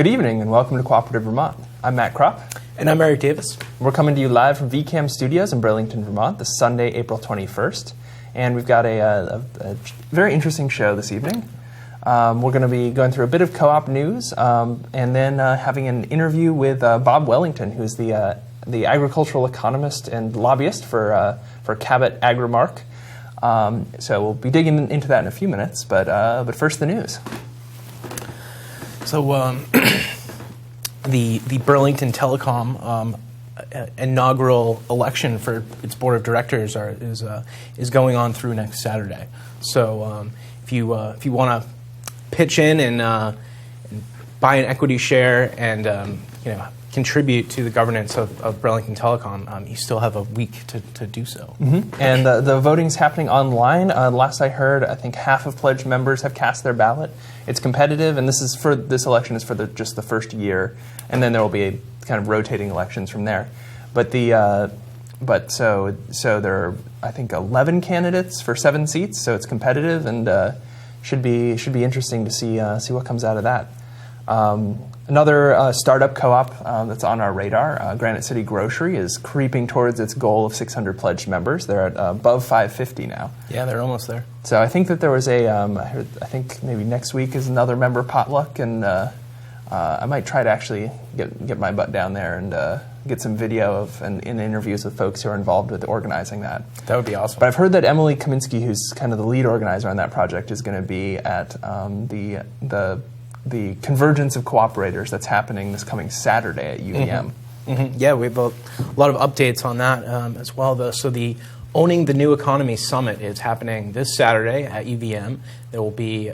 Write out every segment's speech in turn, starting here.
Good evening and welcome to Cooperative Vermont. I'm Matt Cropp. And I'm Eric Davis. We're coming to you live from VCAM Studios in Burlington, Vermont, this Sunday, April 21st. And we've got a very interesting show this evening. We're going to be going through a bit of co-op news and then having an interview with Bob Wellington, who's the agricultural economist and lobbyist for Cabot Agrimark. So we'll be digging into that in a few minutes, but first the news. So the Burlington Telecom inaugural election for its board of directors is going on through next Saturday. So if you want to pitch in and buy an equity share and contribute to the governance of Burlington Telecom, you still have a week to do so. Mm-hmm. And the voting's happening online. Last I heard, I think half of pledged members have cast their ballot. It's competitive, and this election is for just the first year, and then there will be kind of rotating elections from there. But so there are, I think, 11 candidates for 7 seats, so it's competitive and should be interesting to see what comes out of that. Another startup co-op that's on our radar, Granite City Grocery, is creeping towards its goal of 600 pledged members. They're at above 550 now. Yeah, they're almost there. So I think that there was I think maybe next week is another member potluck, and I might try to actually get my butt down there and get some video and interviews with folks who are involved with organizing that. That would be awesome. But I've heard that Emily Kaminsky, who's kind of the lead organizer on that project, is going to be at the convergence of cooperators that's happening this coming Saturday at UVM. Mm-hmm. Mm-hmm. Yeah, we have a lot of updates on that as well. So the Owning the New Economy Summit is happening this Saturday at UVM. There will be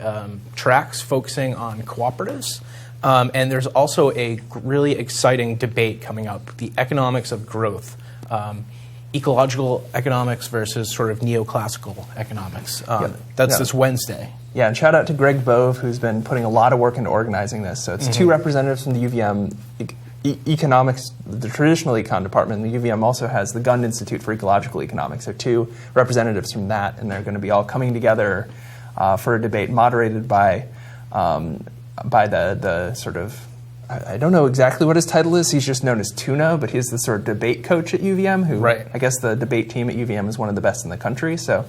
tracks focusing on cooperatives. And there's also a really exciting debate coming up, the economics of growth. Ecological economics versus sort of neoclassical economics. That's this Wednesday. Yeah, and shout out to Greg Bove, who's been putting a lot of work into organizing this. So it's 2 representatives from the UVM economics, the traditional econ department. The UVM also has the Gund Institute for Ecological Economics. So 2 representatives from that, and they're going to be all coming together for a debate moderated by the sort of, I don't know exactly what his title is. He's just known as Tuna, but he's the sort of debate coach at UVM, who I guess the debate team at UVM is one of the best in the country. So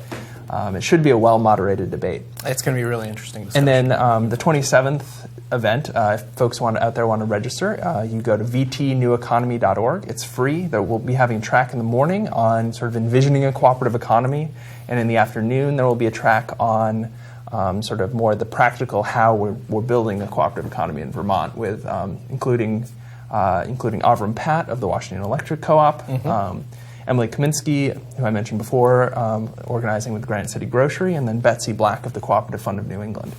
it should be a well-moderated debate. It's going to be really interesting discussion. And then the 27th event, if folks out there want to register, you go to vtneweconomy.org. It's free. We'll be having a track in the morning on sort of envisioning a cooperative economy, and in the afternoon there will be a track on sort of more the practical how we're building a cooperative economy in Vermont, with including Avram Pat of the Washington Electric Co-op, Emily Kaminsky, who I mentioned before, organizing with Granite City Grocery, and then Betsy Black of the Cooperative Fund of New England.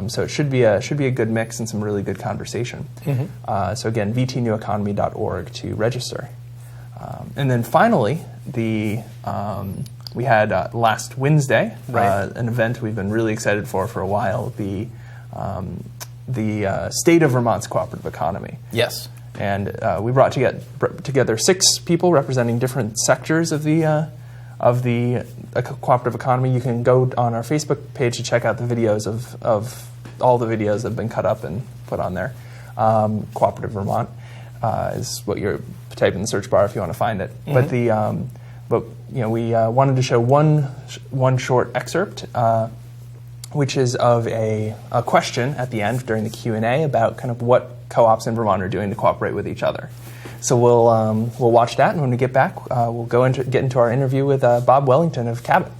So it should be a good mix and some really good conversation. So again, vtneweconomy.org to register. And then finally, we had last Wednesday an event we've been really excited for a while, the State of Vermont's Cooperative Economy. Yes. And we brought together 6 people representing different sectors of the cooperative economy. You can go on our Facebook page to check out the videos of all the videos that have been cut up and put on there. Cooperative Vermont is what you're type in the search bar if you want to find it. But we wanted to show one short excerpt, which is of a question at the end during the Q&A about kind of what co-ops in Vermont are doing to cooperate with each other. So we'll watch that, and when we get back, we'll get into our interview with Bob Wellington of Cabot.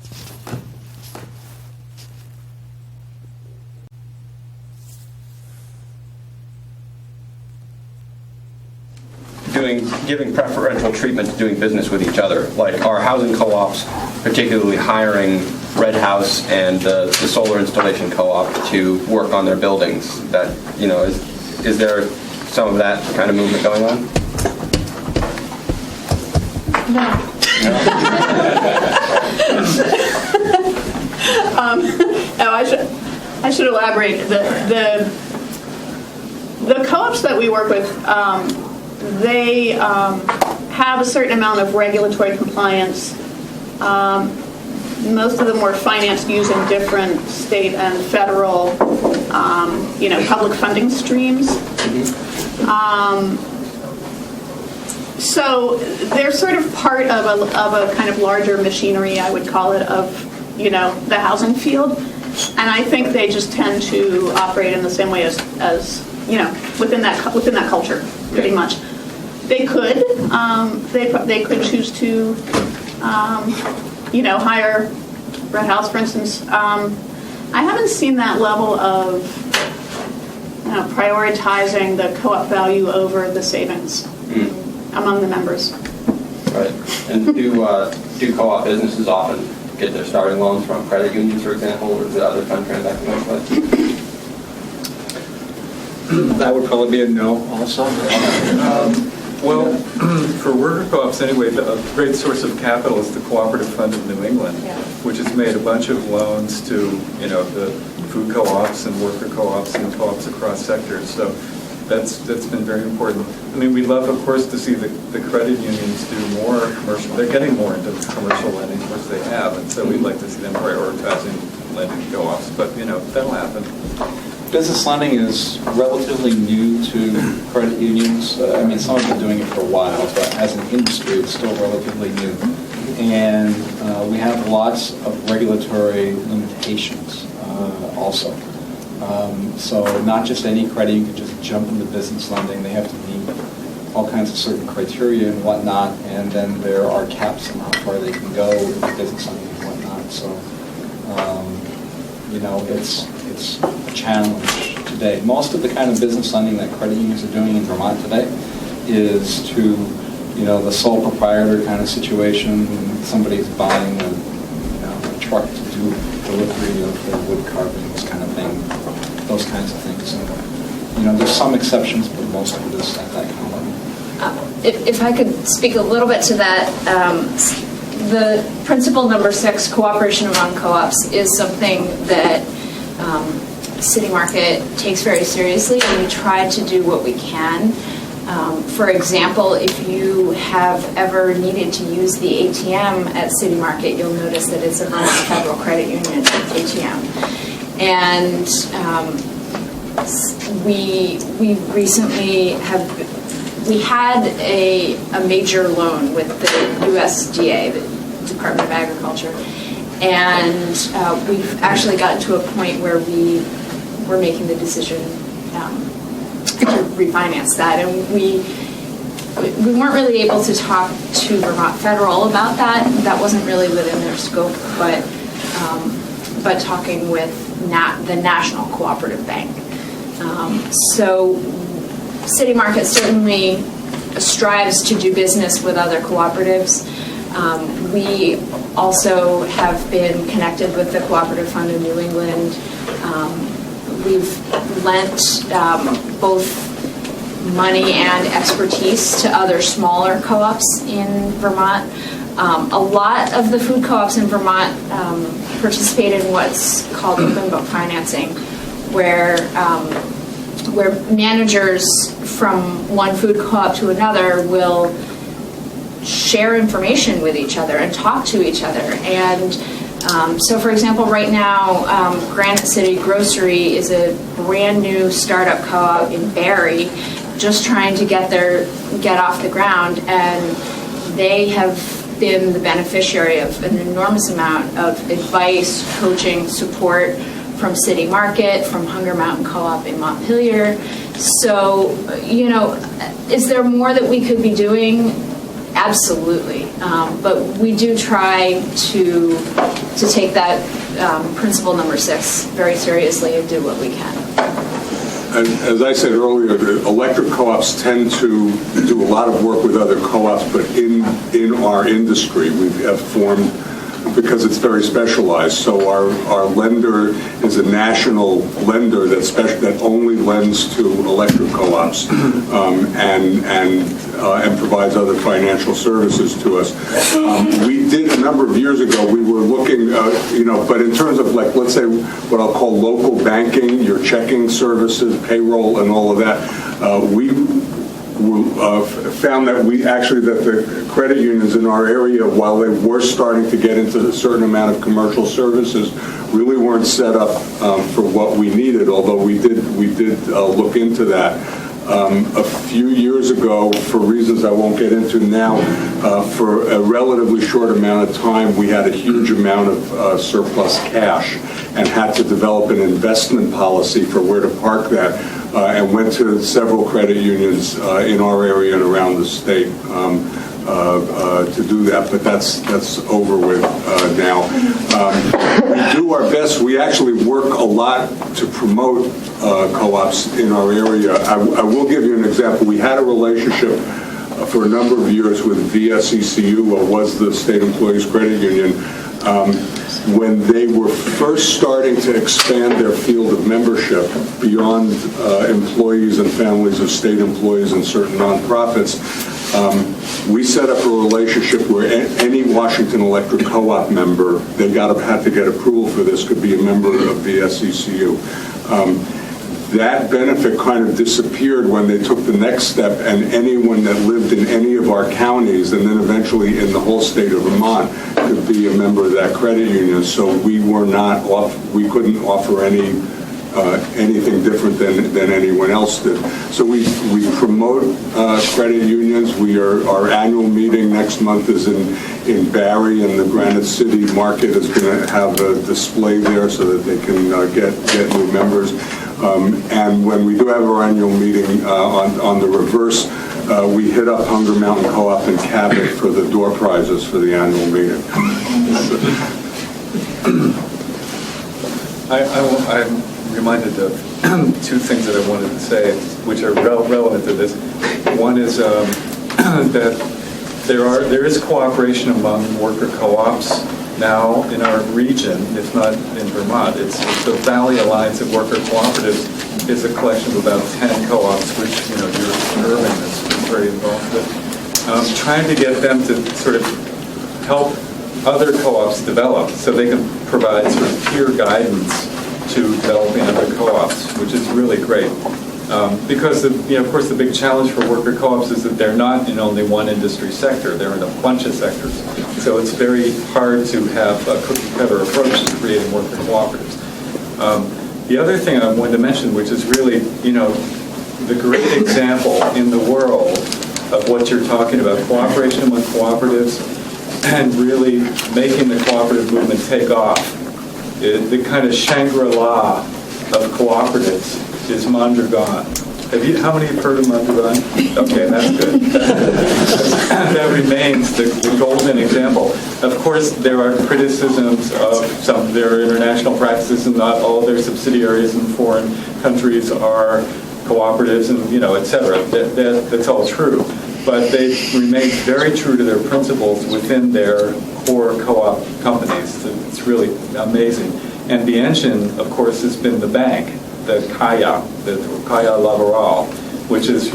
Giving preferential treatment to doing business with each other, like our housing co-ops, particularly hiring Red House and the solar installation co-op to work on their buildings. That is there some of that kind of movement going on? No. I should elaborate. The co-ops that we work with, they have a certain amount of regulatory compliance. Most of them were financed using different state and federal public funding streams. So they're sort of part of a kind of larger machinery, I would call it, of the housing field, and I think they just tend to operate in the same way as within that culture, pretty much. They could they could choose to hire Red House, for instance. I haven't seen that level of prioritizing the co-op value over the savings among the members. Right. And do co-op businesses often get their starting loans from credit unions, for example, or the other fund transacting like That would probably be a no also. Well, for worker co-ops anyway, a great source of capital is the Cooperative Fund of New England, which has made a bunch of loans to, the food co-ops and worker co-ops and co-ops across sectors. So that's been very important. I mean, we'd love, of course, to see the credit unions do more commercial. They're getting more into commercial lending, which they have, and so we'd like to see them prioritizing lending to co-ops. But, that'll happen. Business lending is relatively new to credit unions. I mean, some have been doing it for a while, but as an industry, it's still relatively new. And we have lots of regulatory limitations also. So not just any credit union can just jump into business lending. They have to meet all kinds of certain criteria and whatnot, and then there are caps on how far they can go with business lending and whatnot. So, it's a challenge today. Most of the kind of business lending that credit unions are doing in Vermont today is to, the sole proprietor kind of situation. Somebody's buying a truck to do delivery of their wood carving, this kind of thing, those kinds of things. And, there's some exceptions, but most of it is at that kind of level. If I could speak a little bit to that, the principle number 6, cooperation among co-ops, is something that City Market takes very seriously, and we try to do what we can. For example, if you have ever needed to use the ATM at City Market, you'll notice that it's a Vermont Federal Credit Union ATM. And we recently had a major loan with the USDA, the Department of Agriculture, and we've actually gotten to a point where we were making the decision to refinance that, and we weren't really able to talk to Vermont Federal about that. That wasn't really within their scope, but talking with the National Cooperative Bank. So City Market certainly strives to do business with other cooperatives. We also have been connected with the Cooperative Fund of New England. We've lent both money and expertise to other smaller co-ops in Vermont. A lot of the food co-ops in Vermont participate in what's called open book financing, where managers from one food co-op to another will share information with each other and talk to each other. And so, for example, right now, Granite City Grocery is a brand new startup co-op in Barrie, just trying to get off the ground, and they have been the beneficiary of an enormous amount of advice, coaching, support from City Market, from Hunger Mountain Co-op in Montpelier. So, is there more that we could be doing? Absolutely. But we do try to take that principle number 6 very seriously and do what we can. And as I said earlier, the electric co-ops tend to do a lot of work with other co-ops, but in our industry, we have formed, because it's very specialized. So our lender is a national lender that only lends to electric co-ops and provides other financial services to us. We did a number of years ago. We were looking, but in terms of let's say what I'll call local banking, your checking services, payroll, and all of that, found that the credit unions in our area, while they were starting to get into a certain amount of commercial services, really weren't set up for what we needed. Although we did look into that. A few years ago, for reasons I won't get into now, for a relatively short amount of time, we had a huge amount of surplus cash and had to develop an investment policy for where to park that, and went to several credit unions in our area and around the state to do that, but that's over with now. We do our best. We actually work a lot to promote co-ops in our area. I will give you an example. We had a relationship for a number of years with VSECU, or was the State Employees Credit Union, when they were first starting to expand their field of membership beyond employees and families of state employees and certain nonprofits. We set up a relationship where any Washington Electric Co-op member, they had to get approval for this, could be a member of VSECU. That benefit kind of disappeared when they took the next step, and anyone that lived in any of our counties, and then eventually in the whole state of Vermont, could be a member of that credit union. So we couldn't offer anything different than anyone else did. So we promote credit unions. Our annual meeting next month is in Barrie, and the Granite City Market is going to have a display there so that they can get new members. And when we do have our annual meeting, on the reverse, we hit up Hunger Mountain Co-op in Cabot for the door prizes for the annual meeting. I'm reminded of two things that I wanted to say, which are relevant to this. One is that there is cooperation among worker co-ops now in our region, if not in Vermont. It's the Valley Alliance of Worker Cooperatives is a collection of about 10 co-ops, which your urban is very involved with. Trying to get them to sort of help other co-ops develop so they can provide sort of peer guidance to developing other co-ops, which is really great. Because, of course, the big challenge for worker co-ops is that they're not in only one industry sector. They're in a bunch of sectors. So it's very hard to have a cookie-cutter approach to creating worker cooperatives. The other thing I wanted to mention, which is really, the great example in the world of what you're talking about, cooperation among cooperatives and really making the cooperative movement take off. The kind of Shangri-La of cooperatives is Mondragon. How many have heard of Mondragon? Okay, that's good. That remains the golden example. Of course, there are criticisms of some of their international practices, and not all their subsidiaries in foreign countries are cooperatives, and et cetera. That's all true. But they remain very true to their principles within their core co-op companies. It's really amazing. And the engine, of course, has been the bank, the Caja Laboral, which has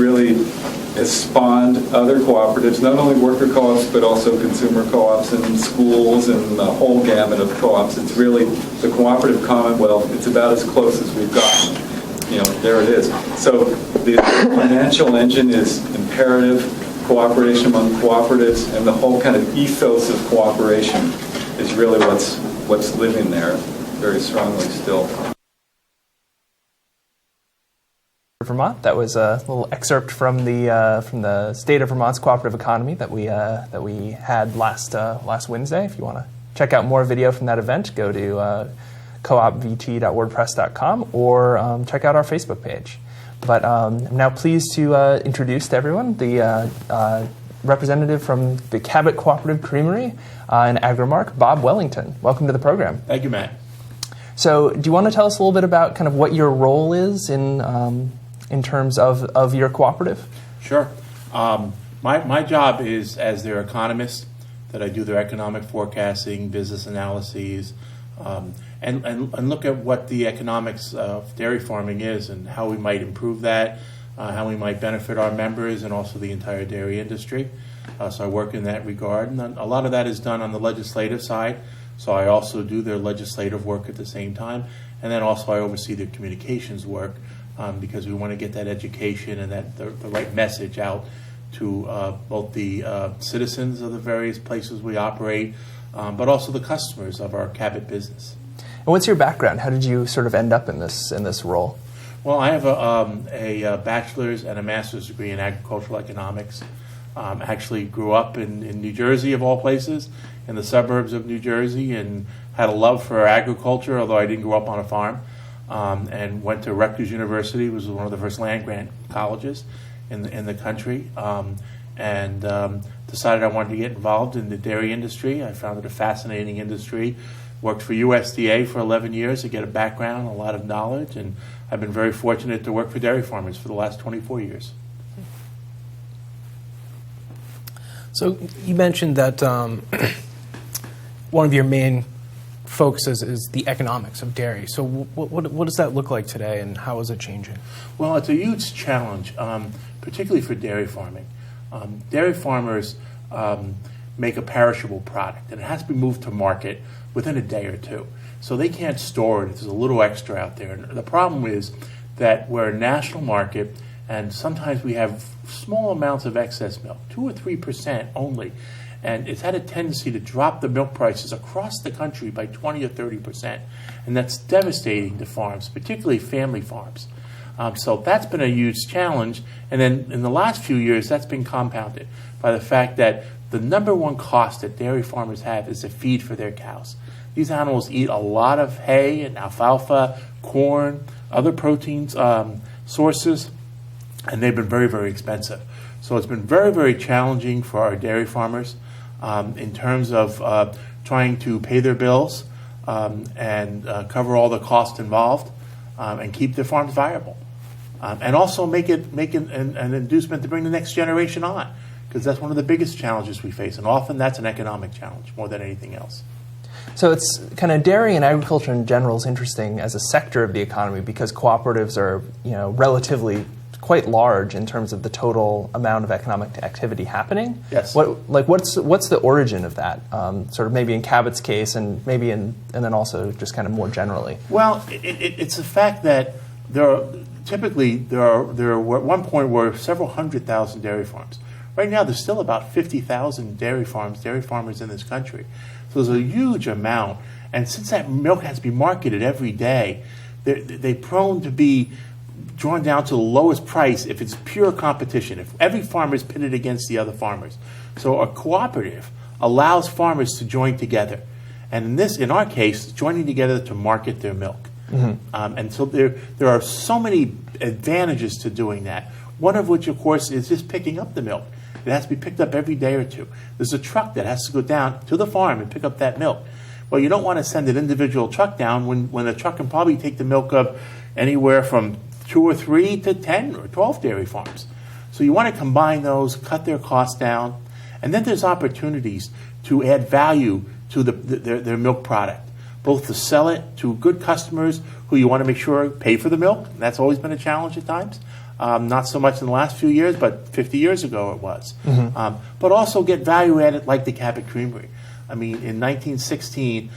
spawned other cooperatives, not only worker co-ops, but also consumer co-ops and schools and the whole gamut of co-ops. It's really the cooperative commonwealth. It's about as close as we've gotten. There it is. So the financial engine is imperative, cooperation among cooperatives, and the whole kind of ethos of cooperation is really what's living there very strongly still. Vermont. That was a little excerpt from the State of Vermont's Cooperative Economy that we had last Wednesday. If you want to check out more video from that event, go to coopvt.wordpress.com or check out our Facebook page. But I'm now pleased to introduce to everyone the representative from the Cabot Cooperative Creamery in Agrimark, Bob Wellington. Welcome to the program. Thank you, Matt. So do you want to tell us a little bit about kind of what your role is in terms of your cooperative? Sure. My job is as their economist, that I do their economic forecasting, business analyses, and look at what the economics of dairy farming is and how we might improve that, how we might benefit our members and also the entire dairy industry. So I work in that regard. And a lot of that is done on the legislative side. So I also do their legislative work at the same time. And then also I oversee their communications work because we want to get that education and the right message out to both the citizens of the various places we operate, but also the customers of our Cabot business. And what's your background? How did you sort of end up in this role? Well, I have a bachelor's and a master's degree in agricultural economics. Actually grew up in New Jersey, of all places, in the suburbs of New Jersey, and had a love for agriculture, although I didn't grow up on a farm, and went to Rutgers University, which was one of the first land-grant colleges in the country, and decided I wanted to get involved in the dairy industry. I found it a fascinating industry. Worked for USDA for 11 years to get a background, a lot of knowledge, and I've been very fortunate to work for dairy farmers for the last 24 years. So you mentioned that one of your main focuses is the economics of dairy. So what does that look like today, and how is it changing? Well, it's a huge challenge, particularly for dairy farming. Dairy farmers make a perishable product, and it has to be moved to market within a day or two. So they can't store it if there's a little extra out there. And the problem is that we're a national market, and sometimes we have small amounts of excess milk, 2 or 3% only. And it's had a tendency to drop the milk prices across the country by 20 or 30%. And that's devastating to farms, particularly family farms. So that's been a huge challenge. And then in the last few years, that's been compounded by the fact that the number one cost that dairy farmers have is the feed for their cows. These animals eat a lot of hay and alfalfa, corn, other proteins sources, and they've been very, very expensive. So it's been very, very challenging for our dairy farmers in terms of trying to pay their bills and cover all the costs involved and keep their farms viable. And also make an inducement to bring the next generation on, because that's one of the biggest challenges we face, and often that's an economic challenge more than anything else. So it's kind of dairy and agriculture in general is interesting as a sector of the economy because cooperatives are, relatively quite large in terms of the total amount of economic activity happening. Yes. What's the origin of that? Sort of maybe in Cabot's case, and then also just kind of more generally. Well, it's the fact that there were at one point were several 100,000 dairy farms. Right now, there's still about 50,000 dairy farmers in this country. So there's a huge amount. And since that milk has to be marketed every day, they're prone to be drawn down to the lowest price if it's pure competition, if every farmer is pitted against the other farmers. So a cooperative allows farmers to join together. And in our case, joining together to market their milk. Mm-hmm. And so there are so many advantages to doing that. One of which, of course, is just picking up the milk. It has to be picked up every day or two. There's a truck that has to go down to the farm and pick up that milk. Well, you don't want to send an individual truck down when a truck can probably take the milk of anywhere from 2 or 3 to 10 or 12 dairy farms. So you want to combine those, cut their costs down, and then there's opportunities to add value to their milk product, both to sell it to good customers who you want to make sure pay for the milk. That's always been a challenge at times. Not so much in the last few years, but 50 years ago it was. Mm-hmm. But also get value added like the Cabot Creamery. I mean, in 1916,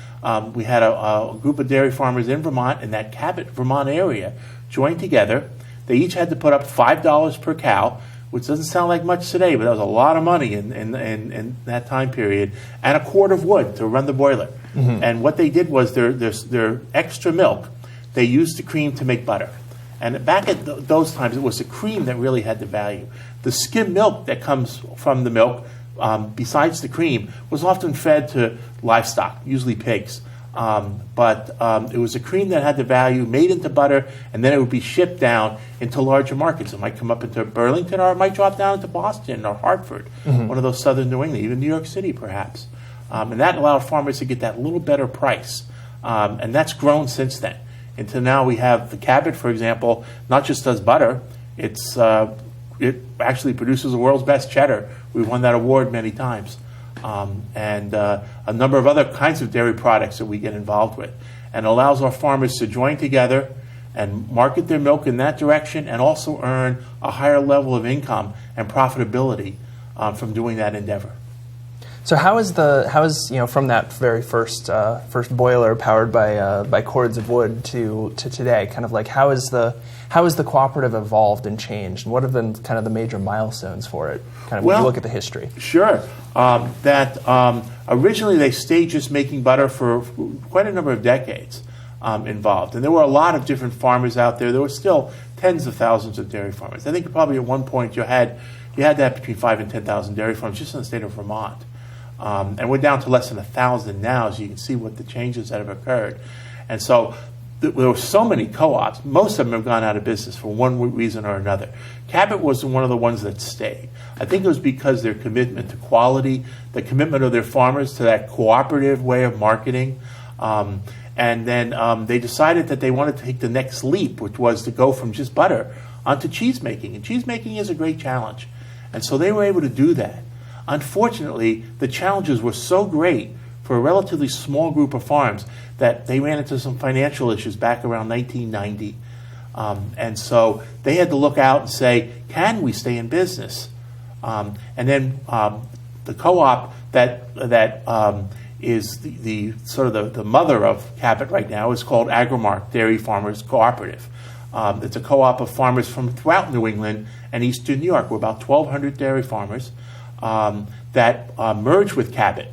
we had a group of dairy farmers in Vermont, in that Cabot, Vermont area, joined together. They each had to put up $5 per cow, which doesn't sound like much today, but that was a lot of money in that time period, and a quart of wood to run the boiler. Mm-hmm. And what they did was their extra milk, they used the cream to make butter. And back at those times, it was the cream that really had the value. The skim milk that comes from the milk, besides the cream, was often fed to livestock, usually pigs. But it was the cream that had the value, made into butter, and then it would be shipped down into larger markets. It might come up into Burlington, or it might drop down into Boston or Hartford, mm-hmm. one of those southern New England, even New York City perhaps. And that allowed farmers to get that little better price. And that's grown since then. Until now we have the Cabot, for example, not just does butter, it actually produces the world's best cheddar. We've won that award many times. And a number of other kinds of dairy products that we get involved with. And allows our farmers to join together and market their milk in that direction, and also earn a higher level of income and profitability from doing that endeavor. So how is from that very first boiler powered by cords of wood to today, kind of like how is the cooperative evolved and changed, and what have been kind of the major milestones for it, kind of when you look at the history? Sure. Originally they stayed just making butter for quite a number of decades involved, and there were a lot of different farmers out there. There were still tens of thousands of dairy farmers. I think probably at one point you had to have between 5,000 and 10,000 dairy farms just in the state of Vermont. And we're down to less than 1,000 now, so you can see what the changes that have occurred. And so there were so many co-ops. Most of them have gone out of business for one reason or another. Cabot was one of the ones that stayed. I think it was because their commitment to quality, the commitment of their farmers to that cooperative way of marketing. And then they decided that they wanted to take the next leap, which was to go from just butter onto cheese making. And cheese making is a great challenge. And so they were able to do that. Unfortunately, the challenges were so great for a relatively small group of farms that they ran into some financial issues back around 1990. And so they had to look out and say, can we stay in business? And then the co-op that is the sort of the mother of Cabot right now is called Agrimark Dairy Farmers Cooperative. It's a co-op of farmers from throughout New England and Eastern New York. We're about 1,200 dairy farmers that merged with Cabot.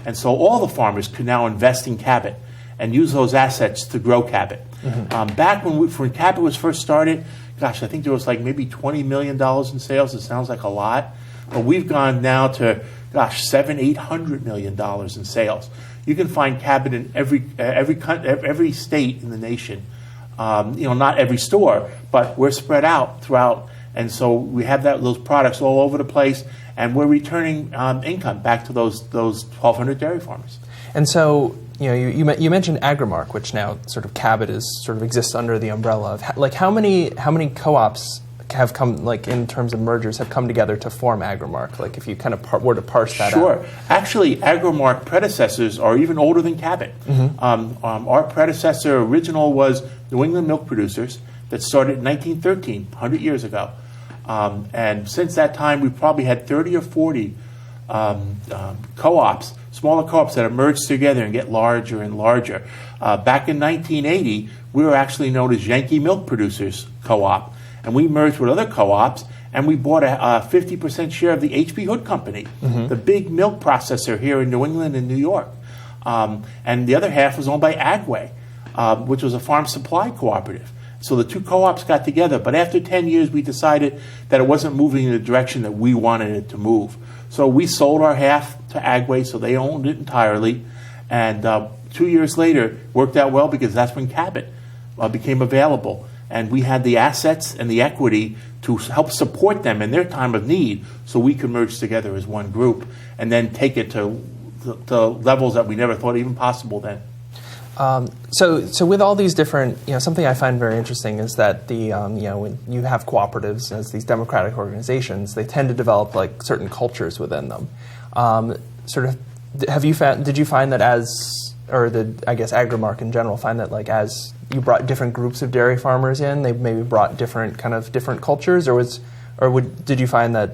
And so all the farmers can now invest in Cabot and use those assets to grow Cabot. Mm-hmm. Back when Cabot was first started, gosh, I think there was like maybe $20 million in sales. It sounds like a lot. But we've gone now to, gosh, $700–800 million in sales. You can find Cabot in every state in the nation. Not every store, but we're spread out throughout. And so we have those products all over the place, and we're returning income back to those 1,200 dairy farmers. And so, you mentioned Agrimark, which now sort of Cabot exists under the umbrella of. Like, how many co-ops have come, like in terms of mergers, have come together to form Agrimark? Like, if you kind of were to parse that out. Sure. Actually, Agrimark predecessors are even older than Cabot. Mm-hmm. Our predecessor original was New England Milk Producers that started in 1913, 100 years ago. And since that time, we've probably had 30 or 40 co-ops, smaller co-ops that have merged together and get larger and larger. Back in 1980, we were actually known as Yankee Milk Producers Co-op, and we merged with other co-ops, and we bought a 50% share of the H.B. Hood Company, mm-hmm. the big milk processor here in New England and New York. And the other half was owned by Agway, which was a farm supply cooperative. So the two co-ops got together, but after 10 years, we decided that it wasn't moving in the direction that we wanted it to move. So we sold our half to Agway, so they owned it entirely. And 2 years later, worked out well because that's when Cabot became available. And we had the assets and the equity to help support them in their time of need, so we could merge together as one group and then take it to levels that we never thought even possible then. So with all these different, something I find very interesting is that when you have cooperatives as these democratic organizations, they tend to develop like certain cultures within them. Did you find that Agrimark in general find that like as you brought different groups of dairy farmers in, they maybe brought different cultures, did you find that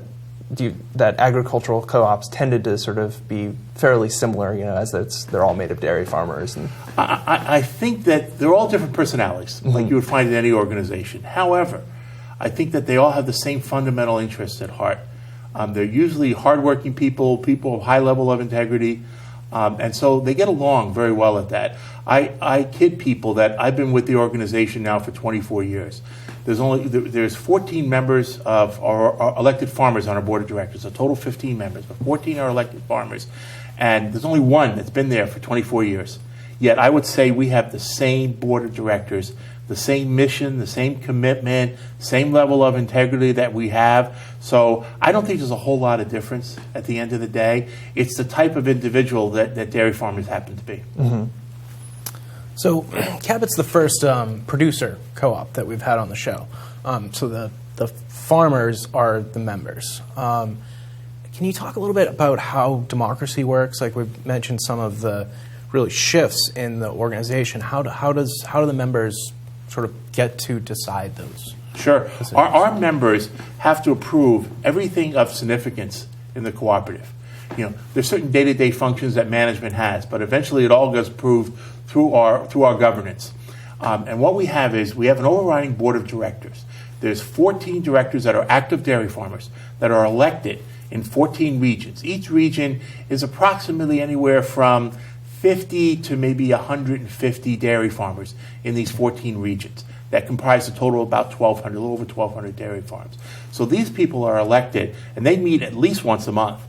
agricultural co-ops tended to sort of be fairly similar, as they're all made of dairy farmers? And I think that they're all different personalities, mm-hmm. like you would find in any organization. However, I think that they all have the same fundamental interests at heart. They're usually hardworking people of high level of integrity, and so they get along very well at that. I kid people that I've been with the organization now for 24 years. There's 14 members of our elected farmers on our board of directors, a total of 15 members, but 14 are elected farmers. And there's only one that's been there for 24 years. Yet I would say we have the same board of directors, the same mission, the same commitment, same level of integrity that we have. So I don't think there's a whole lot of difference at the end of the day. It's the type of individual that dairy farmers happen to be. Mm-hmm. So Cabot's the first producer co-op that we've had on the show. So the farmers are the members. Can you talk a little bit about how democracy works? Like we've mentioned some of the really shifts in the organization. How do the members sort of get to decide those? Sure. Our members have to approve everything of significance in the cooperative. there's certain day-to-day functions that management has, but eventually it all gets approved through our governance. And what we have is we have an overriding board of directors. There's 14 directors that are active dairy farmers that are elected in 14 regions. Each region is approximately anywhere from 50 to maybe 150 dairy farmers in these 14 regions that comprise a total of about 1,200, a little over 1,200 dairy farms. So these people are elected, and they meet at least once a month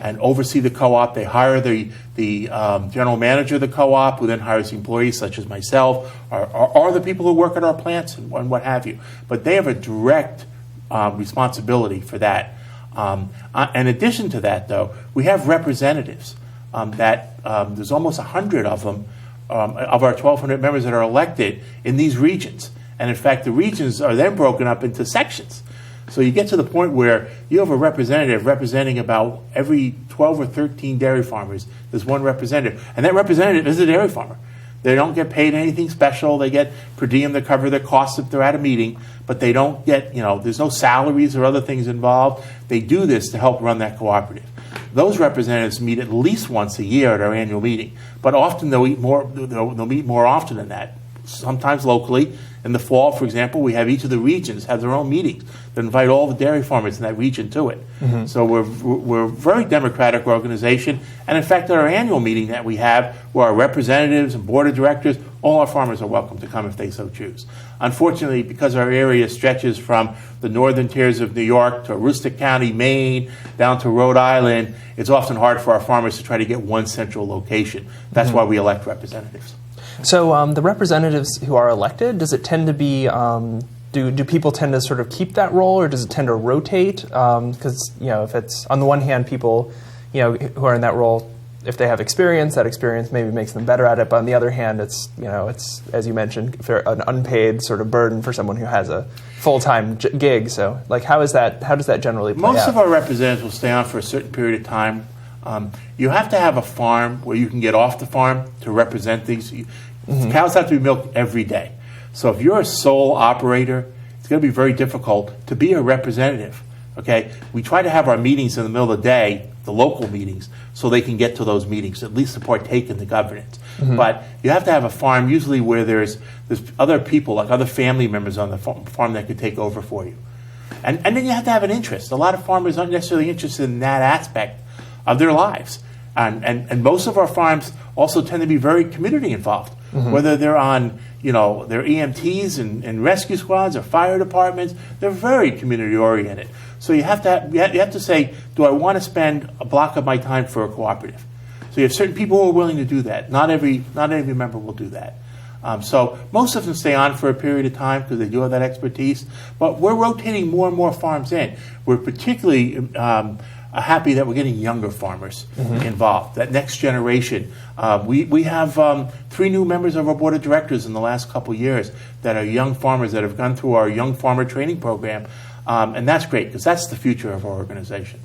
and oversee the co-op. They hire the general manager of the co-op, who then hires the employees, such as myself, or the people who work at our plants and what have you. But they have a direct responsibility for that. In addition to that, though, we have representatives there's almost 100 of them, of our 1,200 members that are elected in these regions. And in fact, the regions are then broken up into sections. So you get to the point where you have a representative representing about every 12 or 13 dairy farmers. There's one representative. And that representative is a dairy farmer. They don't get paid anything special. They get per diem to cover their costs if they're at a meeting, but they don't get, there's no salaries or other things involved. They do this to help run that cooperative. Those representatives meet at least once a year at our annual meeting, but often they'll meet more often than that, sometimes locally. In the fall, for example, we have each of the regions have their own meetings that invite all the dairy farmers in that region to it. Mm-hmm. So we're a very democratic organization. And in fact, at our annual meeting that we have, where our representatives and board of directors, all our farmers are welcome to come if they so choose. Unfortunately, because our area stretches from the northern tiers of New York to Aroostook County, Maine, down to Rhode Island, it's often hard for our farmers to try to get one central location. That's why we elect representatives. So the representatives who are elected, does it tend to be, do people tend to sort of keep that role, or does it tend to rotate? Because, if it's, on the one hand, people, who are in that role, if they have experience, that experience maybe makes them better at it. But on the other hand, it's, it's, as you mentioned, an unpaid sort of burden for someone who has a full-time gig. So, how does that generally play out? Most of our representatives will stay on for a certain period of time. You have to have a farm where you can get off the farm to represent these. Cows have to be milked every day. So if you're a sole operator, it's going to be very difficult to be a representative. Okay, we try to have our meetings in the middle of the day, the local meetings, so they can get to those meetings, at least to partake in the governance. Mm-hmm. But you have to have a farm usually where there's other people, like other family members on the farm that could take over for you. And then you have to have an interest. A lot of farmers aren't necessarily interested in that aspect of their lives. And most of our farms also tend to be very community involved, whether they're on, they're EMTs and rescue squads or fire departments. They're very community oriented. So you have to say, do I want to spend a block of my time for a cooperative? So you have certain people who are willing to do that. Not every member will do that. So most of them stay on for a period of time because they do have that expertise. But we're rotating more and more farms in. We're particularly happy that we're getting younger farmers involved, that next generation. We have 3 new members of our board of directors in the last couple years that are young farmers that have gone through our young farmer training program. And that's great because that's the future of our organization.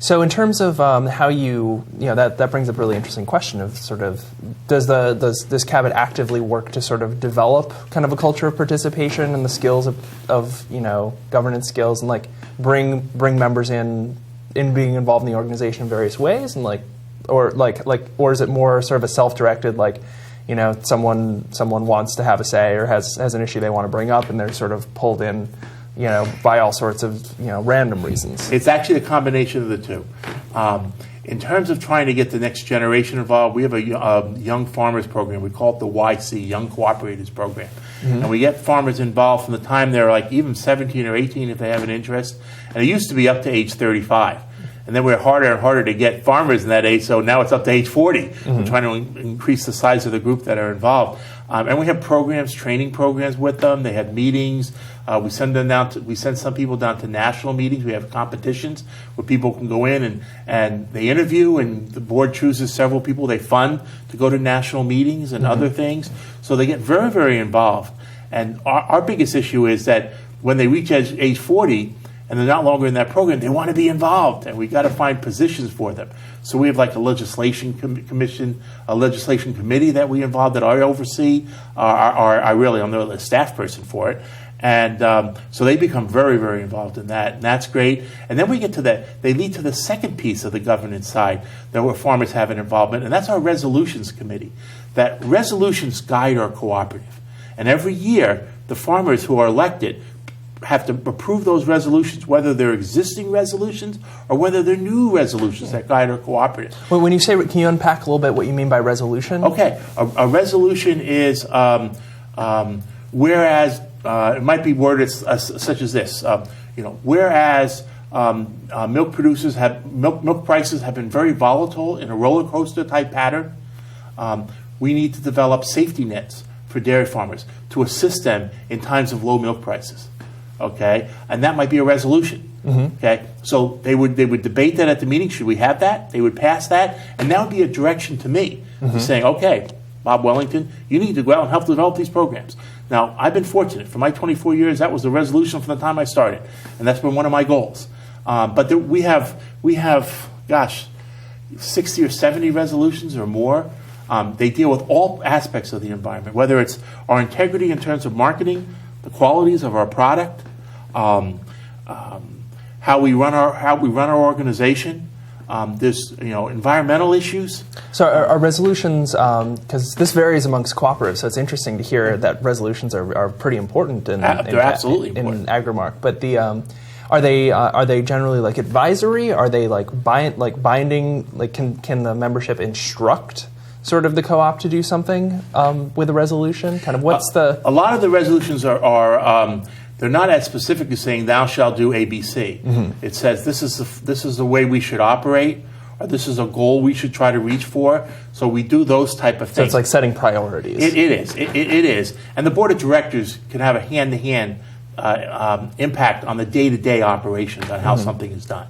So in terms of how that brings up a really interesting question of sort of, does Cabot actively work to sort of develop kind of a culture of participation and the skills of governance skills, and bring members in being involved in the organization in various ways, and or is it more sort of a self-directed, someone wants to have a say or has an issue they want to bring up and they're sort of pulled in by all sorts of, random reasons? It's actually a combination of the two. In terms of trying to get the next generation involved, we have a young farmers program. We call it the YC, Young Cooperators Program. And we get farmers involved from the time they're even 17 or 18 if they have an interest. And it used to be up to age 35. And then we're harder and harder to get farmers in that age, so now it's up to age 40. We're trying to increase the size of the group that are involved. And we have programs, training programs with them. They have meetings. We send some people down to national meetings. We have competitions where people can go in and they interview, and the board chooses several people they fund to go to national meetings and other things. So they get very, very involved. And our biggest issue is that when they reach age 40, and they're not longer in that program, they want to be involved, and we've got to find positions for them. So we have a legislation commission, a legislation committee that we involve that I oversee. I'm the staff person for it. And so they become very, very involved in that, and that's great. And then we get to they lead to the second piece of the governance side that where farmers have an involvement, and that's our resolutions committee. That resolutions guide our cooperative. And every year, the farmers who are elected have to approve those resolutions, whether they're existing resolutions or whether they're new resolutions that guide our cooperative. Well, when you say, can you unpack a little bit what you mean by resolution? Okay, a resolution is whereas it might be worded such as this. Whereas milk producers milk prices have been very volatile in a roller coaster type pattern, we need to develop safety nets for dairy farmers to assist them in times of low milk prices. Okay, and that might be a resolution. Okay, so they would debate that at the meeting. Should we have that? They would pass that, and that would be a direction to me, saying, okay, Bob Wellington, you need to go out and help develop these programs. Now, I've been fortunate. For my 24 years, that was the resolution from the time I started, and that's been one of my goals. But we have, 60 or 70 resolutions or more. They deal with all aspects of the environment, whether it's our integrity in terms of marketing, the qualities of our product, how we run our organization. There's environmental issues. So are resolutions, because this varies amongst cooperatives, so it's interesting to hear that resolutions are pretty important they're absolutely important in Agrimark. But are they generally like advisory? Are they binding? Like can the membership instruct sort of the co-op to do something with a resolution? Kind of what's the... A lot of the resolutions are they're not as specific as saying thou shalt do ABC. It says this is the way we should operate, or this is a goal we should try to reach for. So we do those type of things. So it's like setting priorities. It is. And the board of directors can have a hand-to-hand impact on the day-to-day operations on how something is done.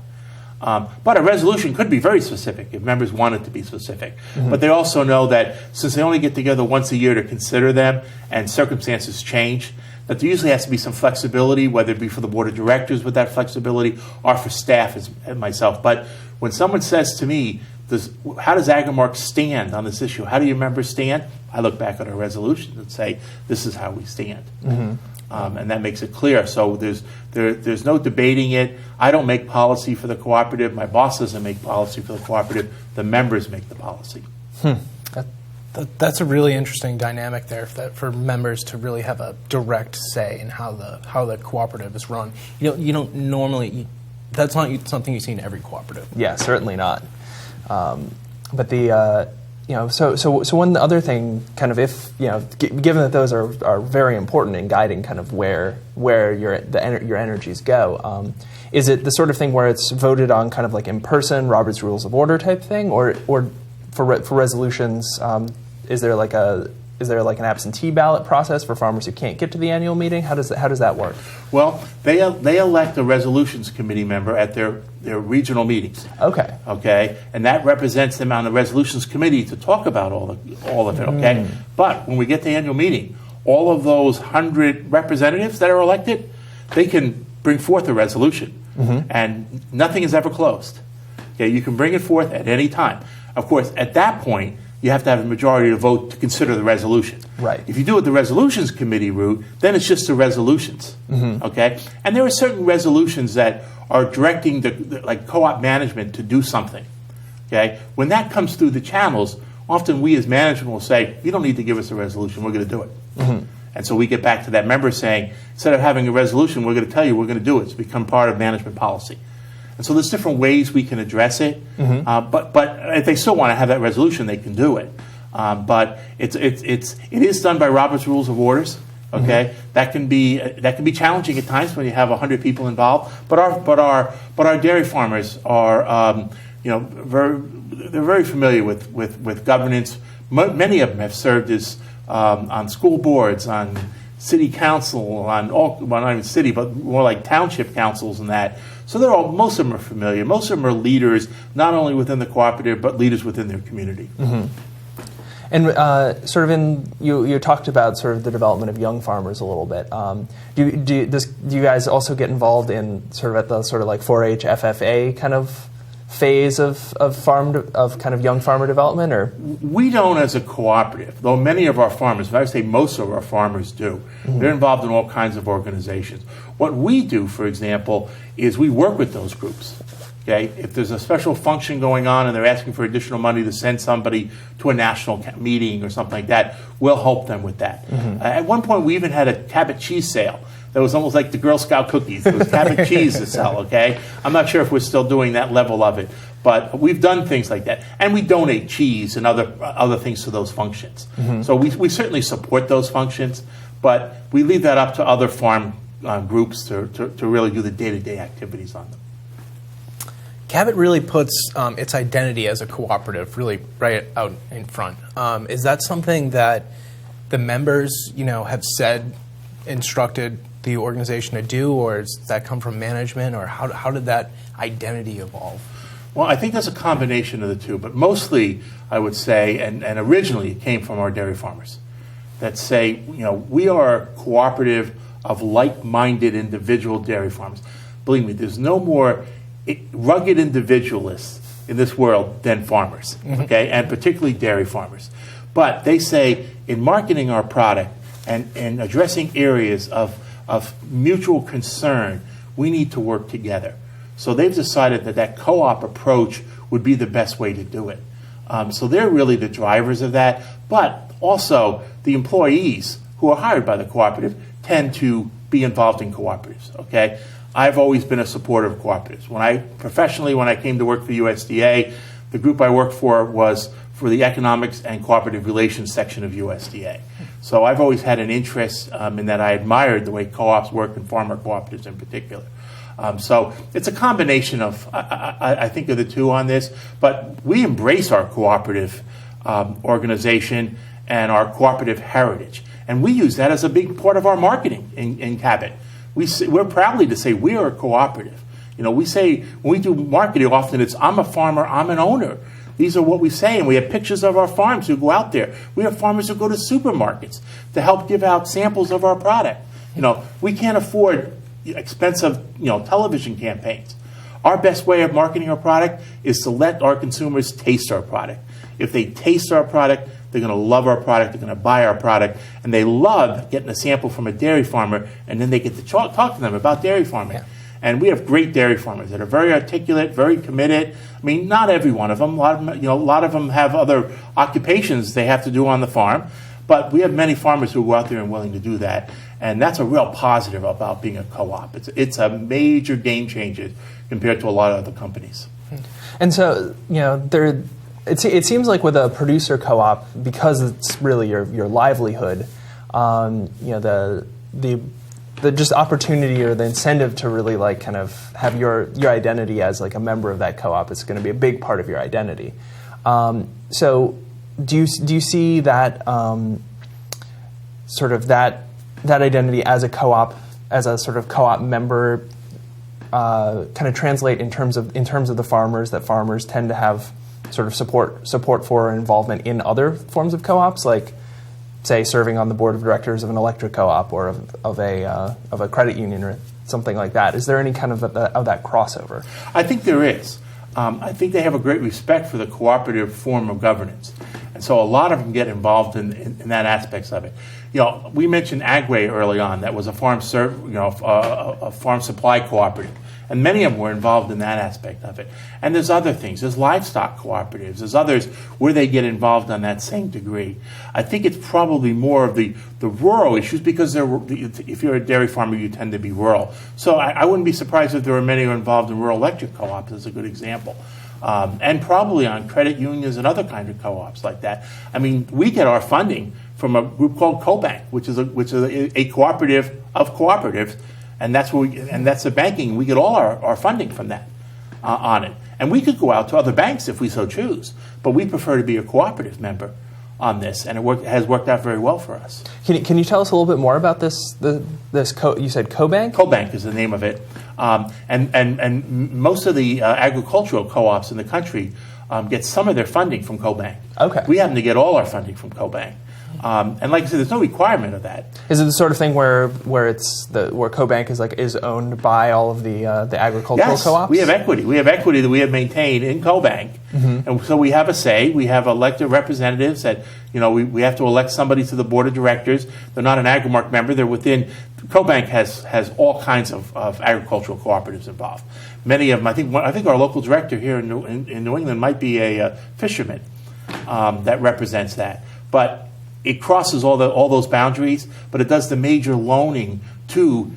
But a resolution could be very specific if members want it to be specific. But they also know that since they only get together once a year to consider them and circumstances change, that there usually has to be some flexibility, whether it be for the board of directors with that flexibility or for staff as myself. But when someone says to me, how does Agrimark stand on this issue? How do your members stand? I look back at our resolutions and say, this is how we stand. And that makes it clear. So there's no debating it. I don't make policy for the cooperative. My boss doesn't make policy for the cooperative. The members make the policy. That's a really interesting dynamic there for members to really have a direct say in how the cooperative is run. You don't normally. That's not something you see in every cooperative. Yeah, certainly not. But so one other thing, kind of, if given that those are very important in guiding kind of where your energies go, is it the sort of thing where it's voted on kind of like in person, Robert's Rules of Order type thing, or for resolutions, is there like an absentee ballot process for farmers who can't get to the annual meeting? How does that work? Well, they elect a resolutions committee member at their regional meetings. Okay, and that represents them on the resolutions committee to talk about all of it. Okay, but when we get to the annual meeting, all of those 100 representatives that are elected, they can bring forth a resolution, and nothing is ever closed. Okay, you can bring it forth at any time. Of course, at that point, you have to have a majority to vote to consider the resolution. Right. If you do it the resolutions committee route, then it's just the resolutions. Okay? And there are certain resolutions that are directing like co-op management to do something. Okay? When that comes through the channels, often we as management will say, you don't need to give us a resolution, we're going to do it. And so we get back to that member saying, instead of having a resolution, we're going to tell you we're going to do it. It's become part of management policy. And so there's different ways we can address it. But if they still want to have that resolution, they can do it. But it is done by Robert's Rules of Orders. Okay, that can be challenging at times when you have 100 people involved. But our dairy farmers are they're very familiar with governance. Many of them have served as on school boards, on city council, not even city, but more like township councils and that. So most of them are familiar. Most of them are leaders, not only within the cooperative, but leaders within their community. And sort of you talked about sort of the development of young farmers a little bit. Do you guys also get involved in sort of at the sort of like 4-H FFA kind of phase of kind of young farmer development, or? We don't as a cooperative, though many of our farmers, I would say most of our farmers do. They're involved in all kinds of organizations. What we do, for example, is we work with those groups. Okay? If there's a special function going on and they're asking for additional money to send somebody to a national meeting or something like that, we'll help them with that. At one point, we even had a Cabot cheese sale. That was almost like the Girl Scout cookies. It was Cabot cheese to sell, okay? I'm not sure if we're still doing that level of it, but we've done things like that. And we donate cheese and other things to those functions. So we certainly support those functions, but we leave that up to other farm groups to really do the day-to-day activities on them. Cabot really puts its identity as a cooperative really right out in front. Is that something that the members, have said, instructed the organization to do, or does that come from management, or how did that identity evolve? Well, I think there's a combination of the two, but mostly I would say, and originally it came from our dairy farmers that say, we are a cooperative of like-minded individual dairy farmers. Believe me, there's no more rugged individualists in this world than farmers, okay, and particularly dairy farmers. But they say in marketing our product and addressing areas of mutual concern, we need to work together. So they've decided that co-op approach would be the best way to do it. So they're really the drivers of that. But also the employees who are hired by the cooperative tend to be involved in cooperatives, okay? I've always been a supporter of cooperatives. When I came to work for USDA, the group I worked for was for the economics and cooperative relations section of USDA. So I've always had an interest in that. I admired the way co-ops work and farmer cooperatives in particular. So it's a combination of, I think, of the two on this. But we embrace our cooperative organization and our cooperative heritage. And we use that as a big part of our marketing in Cabot. We're proudly to say we are a cooperative. We say, when we do marketing, often it's, I'm a farmer, I'm an owner. These are what we say, and we have pictures of our farms who go out there. We have farmers who go to supermarkets to help give out samples of our product. We can't afford expensive, television campaigns. Our best way of marketing our product is to let our consumers taste our product. If they taste our product, they're going to love our product, they're going to buy our product, and they love getting a sample from a dairy farmer, and then they get to talk to them about dairy farming. Yeah. And we have great dairy farmers that are very articulate, very committed. I mean, not every one of them. A lot of them have other occupations they have to do on the farm. But we have many farmers who go out there and willing to do that. And that's a real positive about being a co-op. It's a major game changer compared to a lot of other companies. And so, it seems like with a producer co-op, because it's really your livelihood, the just opportunity or the incentive to really kind of have your identity as a member of that co-op is going to be a big part of your identity. So do you see that sort of that identity as a co-op, as a sort of co-op member, kind of translate in terms of the farmers, that farmers tend to have sort of support for involvement in other forms of co-ops, like, say, serving on the board of directors of an electric co-op or of a credit union or something like that? Is there any kind of that crossover? I think there is. I think they have a great respect for the cooperative form of governance, and so a lot of them get involved in that aspects of it. We mentioned Agway early on. That was a farm supply cooperative. And many of them were involved in that aspect of it. And there's other things. There's livestock cooperatives. There's others where they get involved on that same degree. I think it's probably more of the rural issues because if you're a dairy farmer, you tend to be rural. So I wouldn't be surprised if there were many who are involved in rural electric co-ops as a good example. And probably on credit unions and other kinds of co-ops like that. I mean, we get our funding from a group called CoBank, which is a cooperative of cooperatives. And that's the banking. We get all our funding from that on it. And we could go out to other banks if we so choose, but we prefer to be a cooperative member on this, and it has worked out very well for us. Can you tell us a little bit more about this? You said CoBank? CoBank is the name of it, and most of the agricultural co-ops in the country get some of their funding from CoBank. Okay. We happen to get all our funding from CoBank. And like I said, there's no requirement of that. Is it the sort of thing where CoBank is owned by all of the agricultural Yes, co-ops? we have equity. We have equity that we have maintained in CoBank, and so we have a say. We have elected representatives that we have to elect somebody to the board of directors. They're not an Agrimark member. They're within. CoBank has all kinds of agricultural cooperatives involved. Many of them. I think our local director here in New England might be a fisherman that represents that, but. It crosses all those boundaries, but it does the major loaning to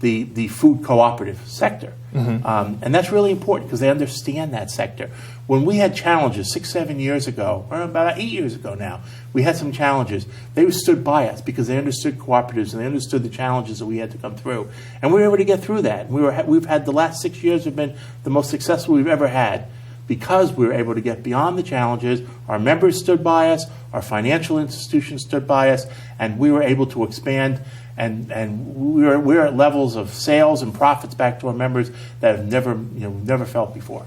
the food cooperative sector. And that's really important because they understand that sector. When we had challenges 6-7 years ago, or about 8 years ago now, we had some challenges. They stood by us because they understood cooperatives and they understood the challenges that we had to come through. And we were able to get through that. We've had the last 6 years have been the most successful we've ever had. Because we were able to get beyond the challenges, our members stood by us, our financial institutions stood by us, and we were able to expand, and we're at levels of sales and profits back to our members that have never felt before.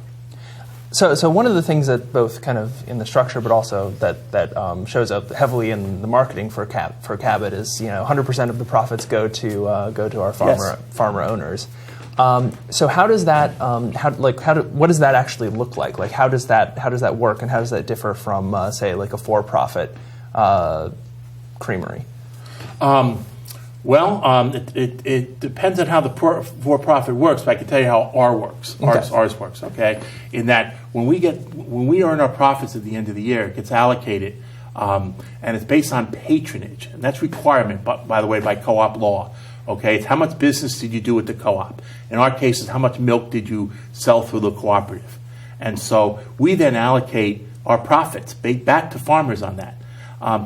So one of the things that both kind of in the structure, but also that shows up heavily in the marketing for Cabot is 100% of the profits go to our farmer owners. So how does that what does that actually look like? Like how does that work, and how does that differ from say like a for-profit creamery? It depends on how the for-profit works, but I can tell you how ours works. Okay, in that when we earn our profits at the end of the year, it gets allocated, and it's based on patronage, and that's requirement, by the way, by co-op law. Okay, it's how much business did you do with the co-op. In our case, it's how much milk did you sell through the cooperative. And so we then allocate our profits back to farmers on that,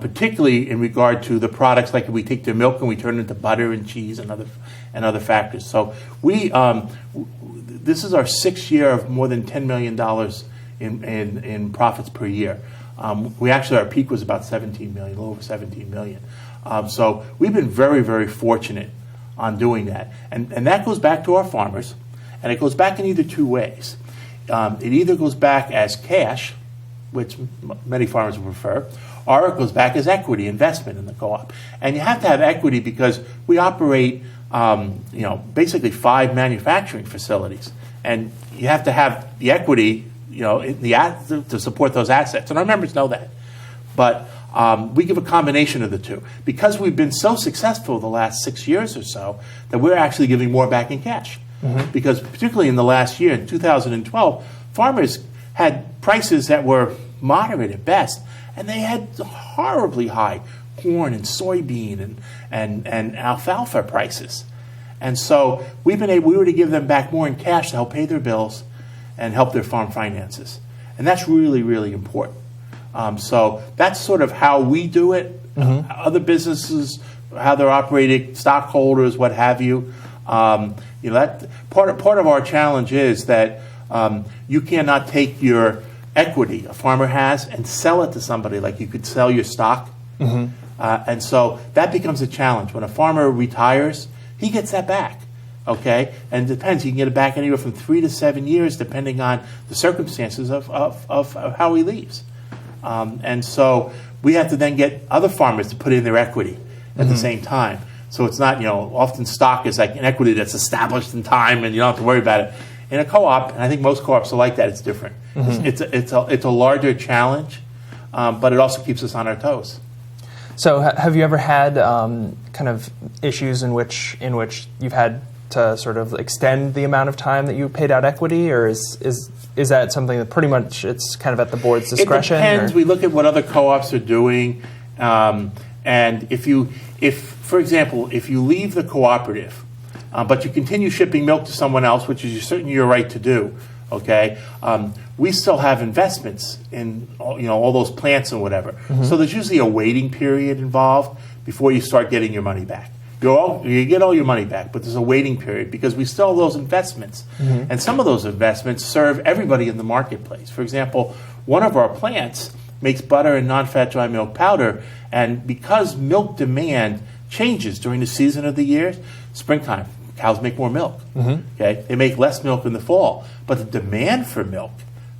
particularly in regard to the products like we take their milk and we turn it into butter and cheese and other factors. So this is our 6th year of more than $10 million in profits per year. Our peak was about 17 million, a little over 17 million. So we've been very, very fortunate on doing that. And that goes back to our farmers, and it goes back in either two ways. It either goes back as cash, which many farmers would prefer, or it goes back as equity investment in the co-op. And you have to have equity because we operate basically 5 manufacturing facilities, and you have to have the equity to support those assets. And our members know that. But we give a combination of the two. Because we've been so successful the last 6 years or so, that we're actually giving more back in cash. Because particularly in the last year, in 2012, farmers had prices that were moderate at best, and they had horribly high corn and soybean and alfalfa prices. And so we were to give them back more in cash to help pay their bills and help their farm finances. And that's really, really important. So that's sort of how we do it. Other businesses, how they're operated, stockholders, what have you. That part of our challenge is that you cannot take your equity a farmer has and sell it to somebody like you could sell your stock. And so that becomes a challenge. When a farmer retires, he gets that back. Okay, and it depends. You can get it back anywhere from 3 to 7 years, depending on the circumstances of how he leaves. And so we have to then get other farmers to put in their equity at the same time. So it's not, often stock is like an equity that's established in time, and you don't have to worry about it. In a co-op, and I think most co-ops are like that, it's different. It's a larger challenge, but it also keeps us on our toes. So have you ever had kind of issues in which you've had to sort of extend the amount of time that you paid out equity, or is that something that pretty much it's kind of at the board's discretion? It depends. We look at what other co-ops are doing, and if for example, if you leave the cooperative, but you continue shipping milk to someone else, which is certainly your right to do, okay, we still have investments in all those plants and whatever. So there's usually a waiting period involved before you start getting your money back. You get all your money back, but there's a waiting period because we still have those investments. And some of those investments serve everybody in the marketplace. For example, one of our plants makes butter and non-fat dry milk powder, and because milk demand changes during the season of the year, springtime, cows make more milk. Okay, they make less milk in the fall, but the demand for milk,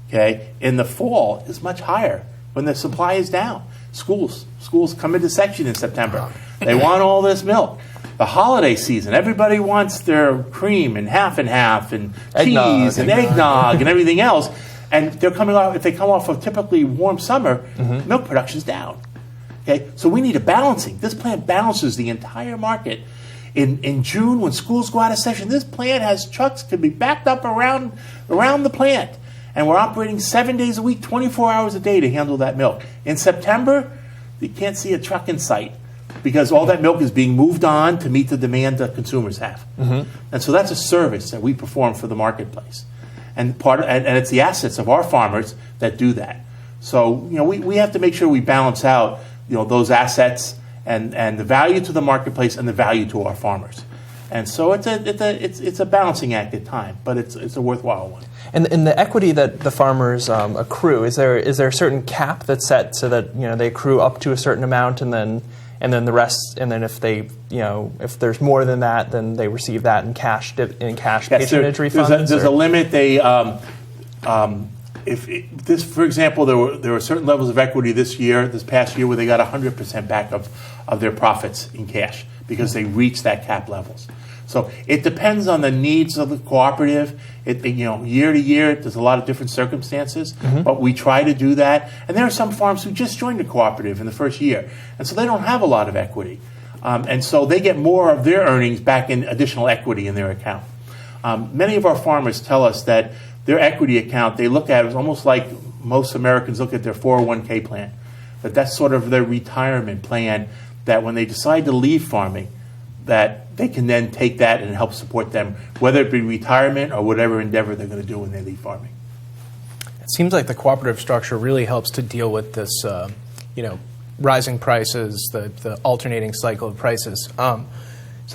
okay, in the fall is much higher when the supply is down. Schools come into session in September. They want all this milk. The holiday season, everybody wants their cream and half and cheese and eggnog and everything else. And they're coming off, if they come off of typically warm summer, milk production's down. Okay, so we need a balancing. This plant balances the entire market. In June, when schools go out of session, this plant has trucks can be backed up around the plant. And we're operating 7 days a week, 24 hours a day to handle that milk. In September, you can't see a truck in sight because all that milk is being moved on to meet the demand that consumers have. And so that's a service that we perform for the marketplace. And and it's the assets of our farmers that do that. So we have to make sure we balance out those assets and the value to the marketplace and the value to our farmers. And so it's a balancing act at times, but it's a worthwhile one. And the equity that the farmers accrue, is there a certain cap that's set so that they accrue up to a certain amount and then the rest, and then if they if there's more than that, then they receive that in cash patronage refunds? There's a limit. They for example, there were certain levels of equity this past year, where they got 100% back of their profits in cash because they reached that cap levels. So it depends on the needs of the cooperative. Year to year, there's a lot of different circumstances, but we try to do that. And there are some farms who just joined the cooperative in the first year, and so they don't have a lot of equity. And so they get more of their earnings back in additional equity in their account. Many of our farmers tell us that their equity account, they look at it almost like most Americans look at their 401k plan. That's sort of their retirement plan, that when they decide to leave farming, that they can then take that and help support them, whether it be retirement or whatever endeavor they're going to do when they leave farming. It seems like the cooperative structure really helps to deal with this, rising prices, the alternating cycle of prices. That's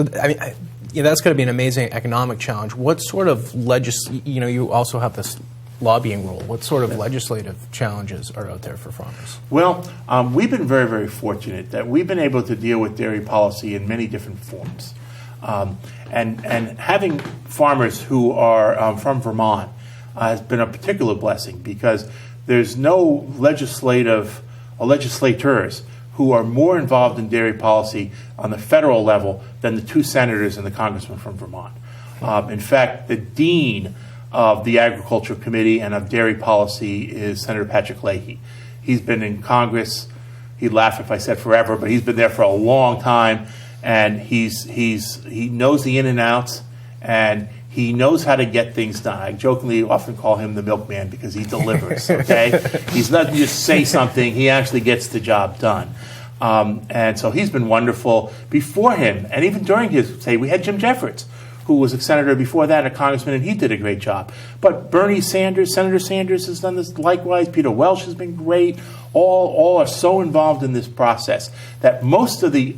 going to be an amazing economic challenge. What sort of you also have this lobbying role. What sort of legislative challenges are out there for farmers? Well, we've been very, very fortunate that we've been able to deal with dairy policy in many different forms. And having farmers who are from Vermont has been a particular blessing, because there's no legislators who are more involved in dairy policy on the federal level than the two senators and the congressman from Vermont. In fact, the dean of the Agriculture Committee and of dairy policy is Senator Patrick Leahy. He's been in Congress, he'd laugh if I said forever, but he's been there for a long time, and he knows the in and outs, and he knows how to get things done. I jokingly often call him the milkman because he delivers, okay? He's not just say something, he actually gets the job done. And so he's been wonderful. Before him, and even during his stay, we had Jim Jeffords, who was a senator before that, a congressman, and he did a great job. But Senator Sanders has done this likewise. Peter Welch has been great. All are so involved in this process that most of the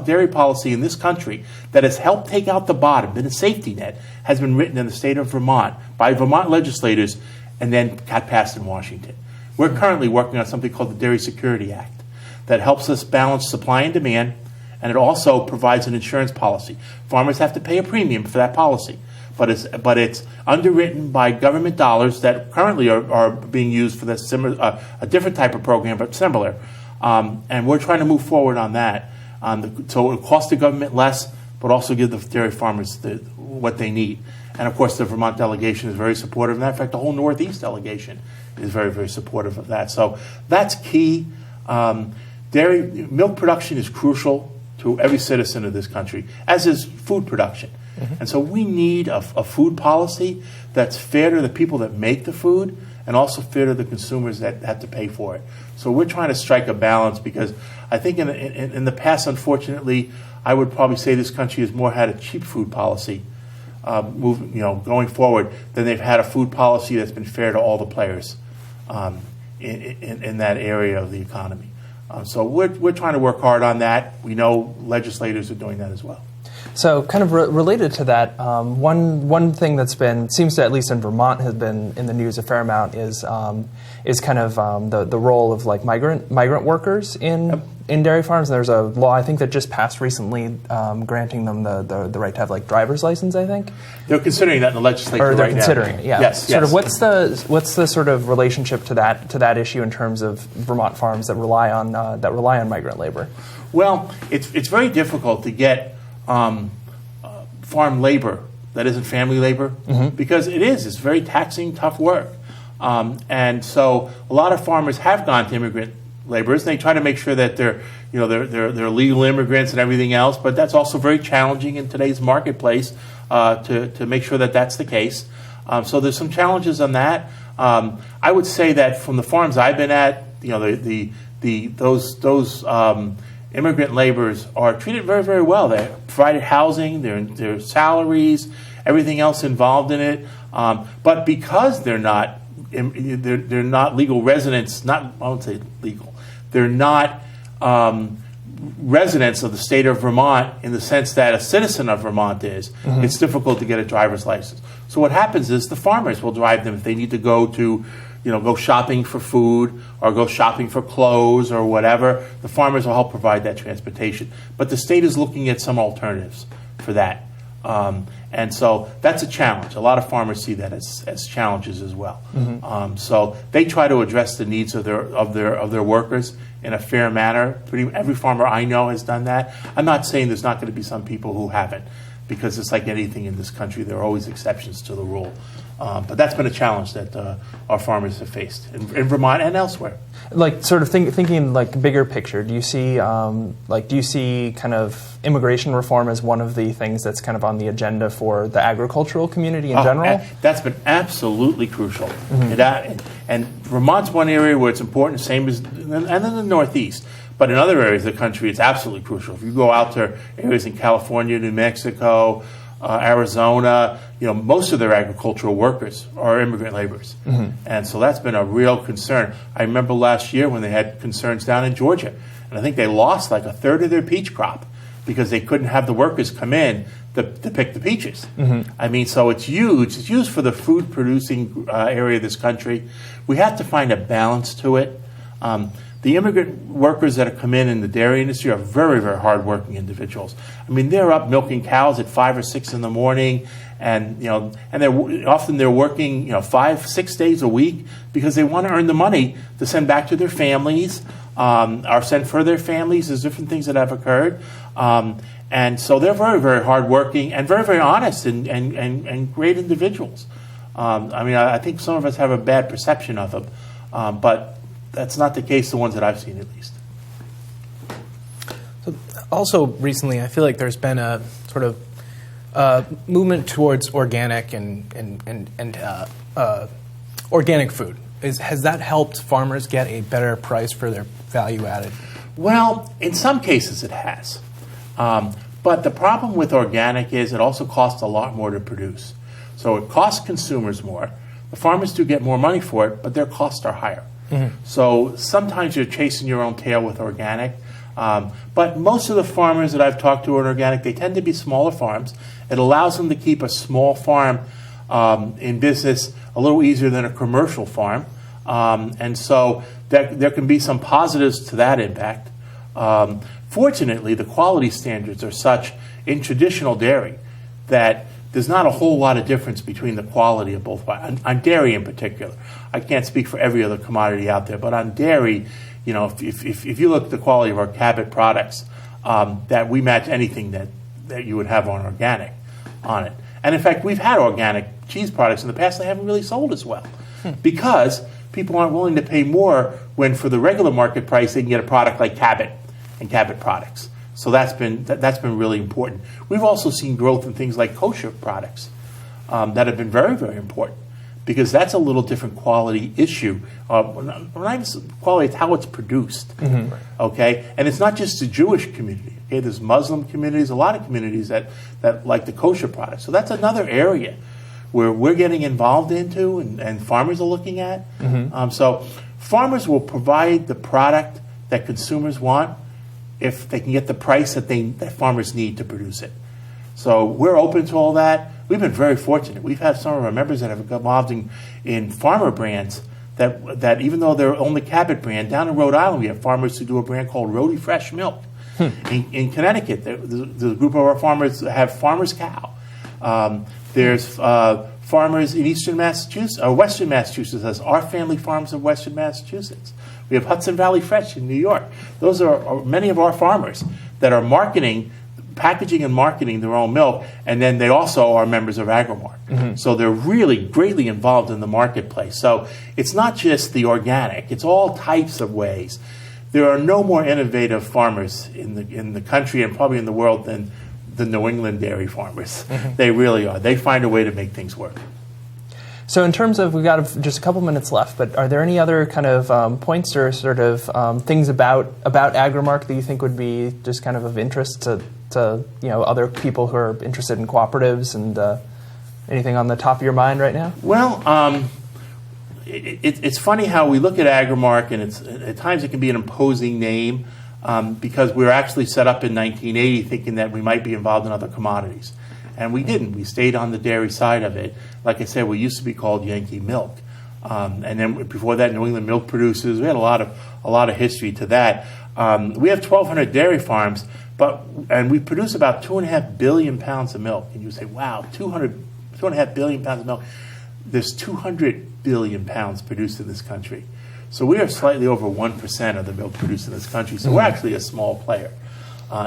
dairy policy in this country that has helped take out the bottom, been a safety net, has been written in the state of Vermont by Vermont legislators and then got passed in Washington. We're currently working on something called the Dairy Security Act that helps us balance supply and demand, and it also provides an insurance policy. Farmers have to pay a premium for that policy, but it's underwritten by government dollars that currently are being used for this similar, a different type of program, but similar. And we're trying to move forward on that. So it will cost the government less, but also give the dairy farmers what they need. And of course, the Vermont delegation is very supportive of that. In fact, the whole Northeast delegation is very, very supportive of that. So that's key. Milk production is crucial to every citizen of this country, as is food production. And so we need a food policy that's fair to the people that make the food and also fair to the consumers that have to pay for it. So we're trying to strike a balance, because I think in the past, unfortunately, I would probably say this country has more had a cheap food policy going forward than they've had a food policy that's been fair to all the players in that area of the economy. So we're trying to work hard on that. We know legislators are doing that as well. So kind of related to that, one thing that's seems to, at least in Vermont, has been in the news a fair amount is kind of the role of like migrant workers in dairy farms. And there's a law I think that just passed recently granting them the right to have like driver's license. I think they're considering that in the legislature. Or they're right considering now. it. Yeah. Yes. Sort of what's the sort of relationship to that issue in terms of Vermont farms that rely on migrant labor? Well, it's very difficult to get farm labor that isn't family labor because it's very taxing, tough work. And so a lot of farmers have gone to immigrant laborers. They try to make sure that they're legal immigrants and everything else, but that's also very challenging in today's marketplace to make sure that that's the case. So there's some challenges on that. I would say that from the farms I've been at, those immigrant laborers are treated very, very well. They're provided housing, their salaries, everything else involved in it. But because they're not legal residents, I won't say legal. They're not residents of the state of Vermont in the sense that a citizen of Vermont is. It's difficult to get a driver's license. So what happens is the farmers will drive them if they need to go shopping for food or go shopping for clothes or whatever. The farmers will help provide that transportation. But the state is looking at some alternatives for that. And so that's a challenge. A lot of farmers see that as challenges as well. So they try to address the needs of their workers in a fair manner. Every farmer I know has done that. I'm not saying there's not going to be some people who haven't, because it's like anything in this country. There are always exceptions to the rule. But that's been a challenge that our farmers have faced in Vermont and elsewhere. Like sort of thinking like bigger picture, do you see kind of immigration reform as one of the things that's kind of on the agenda for the agricultural community in general? That's been absolutely crucial. And Vermont's one area where it's important, same as and in the Northeast. But in other areas of the country, it's absolutely crucial. If you go out to areas in California, New Mexico, Arizona, most of their agricultural workers are immigrant laborers. And so that's been a real concern. I remember last year when they had concerns down in Georgia, and I think they lost like a third of their peach crop because they couldn't have the workers come in to pick the peaches. I mean, so it's huge. It's used for the food producing area of this country. We have to find a balance to it. The immigrant workers that have come in the dairy industry are very, very hardworking individuals. I mean, they're up milking cows at 5 or 6 in the morning, and they're working 5-6 days a week because they want to earn the money to send back to their families, or send for their families. There's different things that have occurred, and so they're very, very hardworking and very, very honest and great individuals. I think some of us have a bad perception of them, but that's not the case, the ones that I've seen at least. So also recently, I feel like there's been a sort of movement towards organic and organic food. Has that helped farmers get a better price for their value added? Well, in some cases it has. But the problem with organic is it also costs a lot more to produce. So it costs consumers more. The farmers do get more money for it, but their costs are higher. So sometimes you're chasing your own tail with organic. But most of the farmers that I've talked to in organic, they tend to be smaller farms. It allows them to keep a small farm in business a little easier than a commercial farm. And so there can be some positives to that impact. Fortunately, the quality standards are such in traditional dairy that there's not a whole lot of difference between the quality of both. On dairy in particular, I can't speak for every other commodity out there, but on dairy, if you look at the quality of our Cabot products, that we match anything that you would have on organic on it. And in fact, we've had organic cheese products in the past that haven't really sold as well because people aren't willing to pay more when for the regular market price they can get a product like Cabot and Cabot products. So that's been really important. We've also seen growth in things like kosher products that have been very, very important because that's a little different quality issue. Not even quality, it's how it's produced. Okay, and it's not just the Jewish community. Okay, there's Muslim communities, a lot of communities that like the kosher products. So that's another area where we're getting involved into and farmers are looking at. So farmers will provide the product that consumers want if they can get the price that farmers need to produce it. So we're open to all that. We've been very fortunate. We've had some of our members that have involved in farmer brands that even though they're only Cabot brand, down in Rhode Island we have farmers who do a brand called Rhodey Fresh Milk. In Connecticut, the group of our farmers have Farmers Cow. There's farmers in Eastern Massachusetts, or Western Massachusetts, as Our Family Farms of Western Massachusetts. We have Hudson Valley Fresh in New York. Those are many of our farmers that are packaging and marketing their own milk, and then they also are members of Agrimark. So they're really greatly involved in the marketplace. So it's not just the organic, it's all types of ways. There are no more innovative farmers in the country and probably in the world than the New England dairy farmers. They really are. They find a way to make things work. So in terms of, we've got just a couple minutes left, but are there any other kind of points or sort of things about Agrimark that you think would be just kind of interest to other people who are interested in cooperatives, and anything on the top of your mind right now? Well, it's funny how we look at Agrimark, and at times it can be an imposing name because we were actually set up in 1980 thinking that we might be involved in other commodities. And we didn't. We stayed on the dairy side of it. Like I said, we used to be called Yankee Milk. And then before that, New England Milk Producers. We had a lot of history to that. We have 1,200 dairy farms, and we produce about 2.5 billion pounds of milk. And you say, wow, 2.5 billion pounds of milk. There's 200 billion pounds produced in this country. So we are slightly over 1% of the milk produced in this country. So we're actually a small player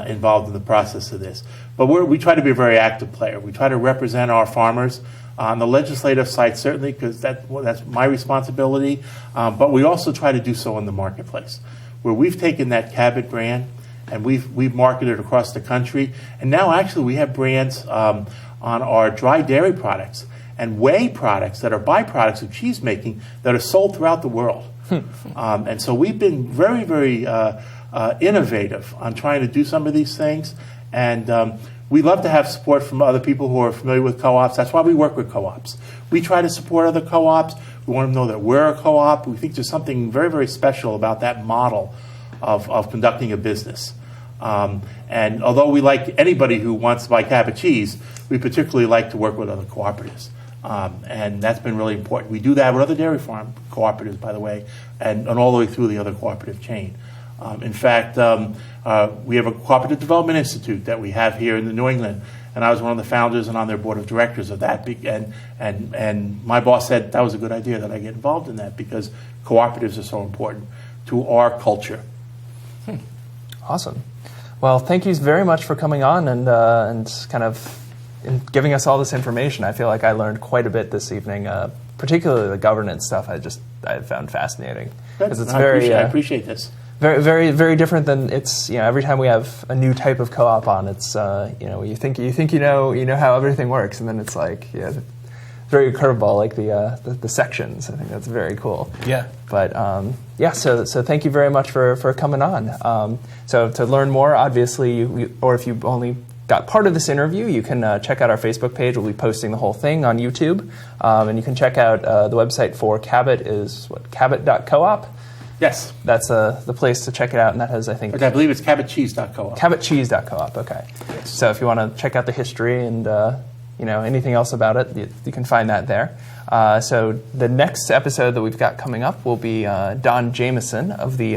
involved in the process of this. But we try to be a very active player. We try to represent our farmers on the legislative side, certainly, because that's my responsibility. But we also try to do so in the marketplace, where we've taken that Cabot brand and we've marketed it across the country. And now actually we have brands on our dry dairy products and whey products that are byproducts of cheese making that are sold throughout the world. And so we've been very, very innovative on trying to do some of these things. And we love to have support from other people who are familiar with co-ops. That's why we work with co-ops. We try to support other co-ops. We want them to know that we're a co-op. We think there's something very, very special about that model of conducting a business. And although we like anybody who wants to buy Cabot cheese, we particularly like to work with other cooperatives. And that's been really important. We do that with other dairy farm cooperatives, by the way, and all the way through the other cooperative chain. In fact, we have a Cooperative Development Institute that we have here in the New England, and I was one of the founders and on their board of directors of that. And my boss said that was a good idea that I get involved in that because cooperatives are so important to our culture. Awesome. Well, thank you very much for coming on and kind of giving us all this information. I feel like I learned quite a bit this evening, particularly the governance stuff. I found fascinating because it's I appreciate this. Very, very, very different than it's. Every time we have a new type of co-op on, it's you think you know how everything works, and then it's like very curveball, like the sections. I think that's very cool. Yeah. But so thank you very much for coming on. So to learn more, obviously, or if you only got part of this interview, you can check out our Facebook page. We'll be posting the whole thing on YouTube, and you can check out the website for Cabot is Cabot.coop. Yes. That's the place to check it out, and that has, I think... I believe it's CabotCheese.coop. CabotCheese.coop, okay. Yes. So if you want to check out the history and anything else about it, you can find that there. So the next episode that we've got coming up will be Don Jameson of the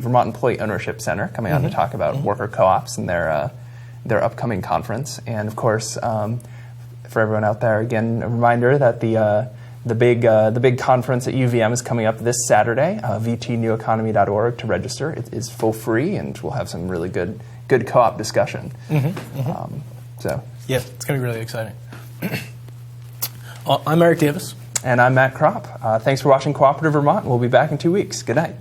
Vermont Employee Ownership Center coming on to talk about worker co-ops and their upcoming conference. And of course, for everyone out there, again, a reminder that the big conference at UVM is coming up this Saturday. VTNewEconomy.org to register. It is full free, and we'll have some really good co-op discussion. Yeah, it's going to be really exciting. Well, I'm Eric Davis. And I'm Matt Cropp. Thanks for watching Cooperative Vermont. We'll be back in 2 weeks. Good night.